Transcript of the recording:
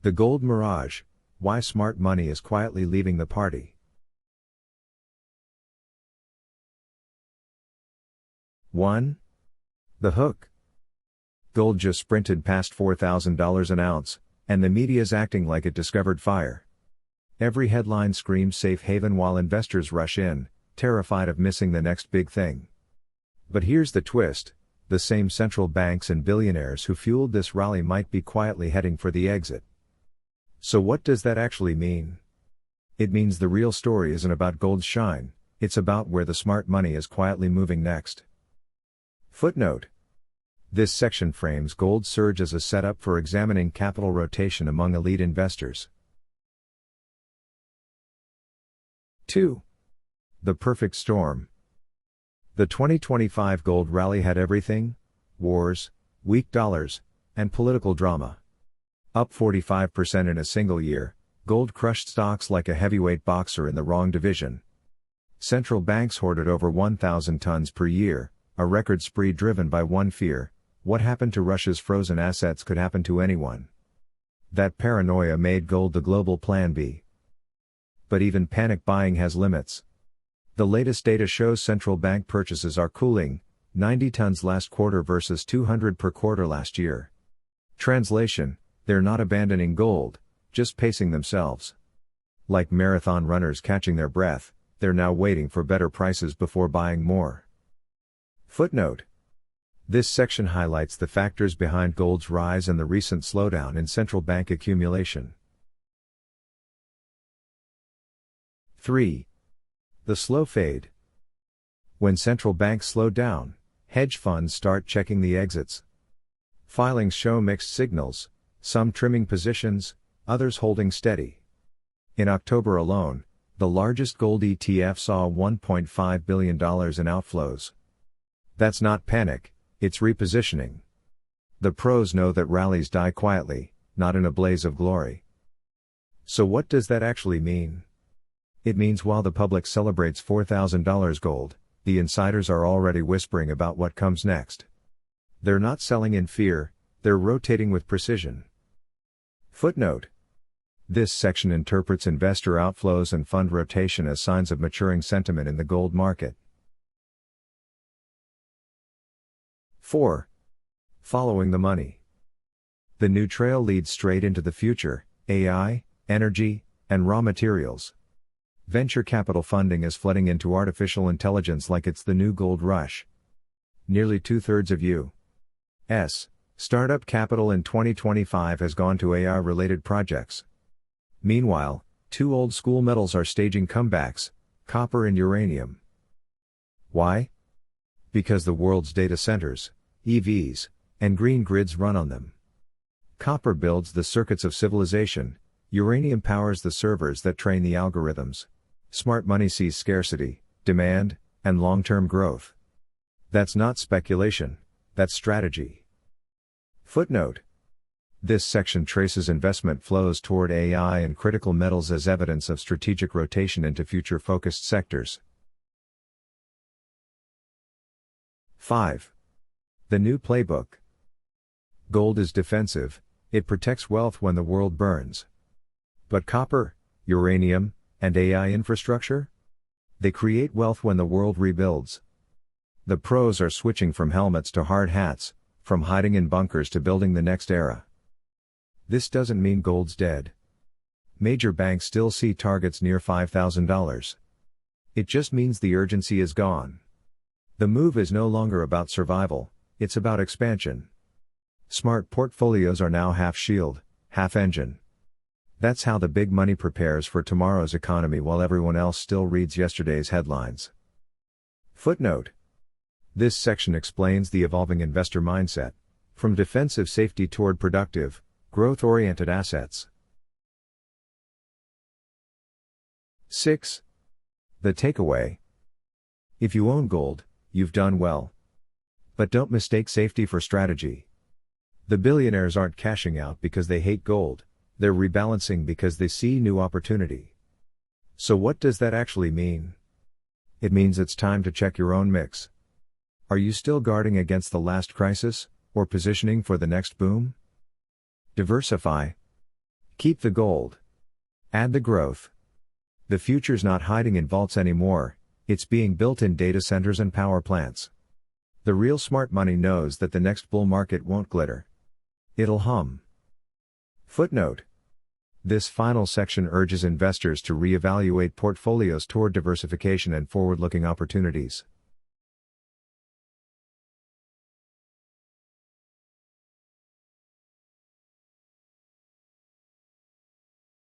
The Gold Mirage, why smart money is quietly leaving the party. 1. The hook. Gold just sprinted past $4,000 an ounce, and the media's acting like it discovered fire. Every headline screams safe haven while investors rush in, terrified of missing the next big thing. But here's the twist, the same central banks and billionaires who fueled this rally might be quietly heading for the exit. So what does that actually mean? It means the real story isn't about gold's shine, it's about where the smart money is quietly moving next. Footnote. This section frames gold's surge as a setup for examining capital rotation among elite investors. 2. The perfect storm. The 2025 gold rally had everything: wars, weak dollars, and political drama. Up 45% in a single year, gold crushed stocks like a heavyweight boxer in the wrong division. Central banks hoarded over 1,000 tons per year, a record spree driven by one fear: what happened to Russia's frozen assets could happen to anyone. That paranoia made gold the global plan B. But even panic buying has limits. The latest data shows central bank purchases are cooling, 90 tons last quarter versus 200 per quarter last year. Translation: they're not abandoning gold, just pacing themselves. Like marathon runners catching their breath, they're now waiting for better prices before buying more. Footnote. This section highlights the factors behind gold's rise and the recent slowdown in central bank accumulation. 3. The slow fade. When central banks slow down, hedge funds start checking the exits. Filings show mixed signals, some trimming positions, others holding steady. In October alone, the largest gold ETF saw $1.5 billion in outflows. That's not panic, it's repositioning. The pros know that rallies die quietly, not in a blaze of glory. So what does that actually mean? It means while the public celebrates $4,000 gold, the insiders are already whispering about what comes next. They're not selling in fear, they're rotating with precision. Footnote. This section interprets investor outflows and fund rotation as signs of maturing sentiment in the gold market. 4. Following the money. The new trail leads straight into the future: AI, energy, and raw materials. Venture capital funding is flooding into artificial intelligence like it's the new gold rush. Nearly 2/3 of U.S. startup capital in 2025 has gone to AI-related projects. Meanwhile, two old-school metals are staging comebacks: copper and uranium. Why? Because the world's data centers, EVs, and green grids run on them. Copper builds the circuits of civilization, uranium powers the servers that train the algorithms. Smart money sees scarcity, demand, and long-term growth. That's not speculation, that's strategy. Footnote. This section traces investment flows toward AI and critical metals as evidence of strategic rotation into future-focused sectors. 5. The new playbook. Gold is defensive, it protects wealth when the world burns. But copper, uranium, and AI infrastructure? They create wealth when the world rebuilds. The pros are switching from helmets to hard hats, from hiding in bunkers to building the next era. This doesn't mean gold's dead. Major banks still see targets near $5,000. It just means the urgency is gone. The move is no longer about survival, it's about expansion. Smart portfolios are now half shield, half engine. That's how the big money prepares for tomorrow's economy while everyone else still reads yesterday's headlines. Footnote. This section explains the evolving investor mindset, from defensive safety toward productive, growth-oriented assets. 6. The takeaway. If you own gold, you've done well. But don't mistake safety for strategy. The billionaires aren't cashing out because they hate gold, they're rebalancing because they see new opportunity. So what does that actually mean? It means it's time to check your own mix. Are you still guarding against the last crisis, or positioning for the next boom? Diversify. Keep the gold. Add the growth. The future's not hiding in vaults anymore, it's being built in data centers and power plants. The real smart money knows that the next bull market won't glitter. It'll hum. Footnote. This final section urges investors to reevaluate portfolios toward diversification and forward-looking opportunities.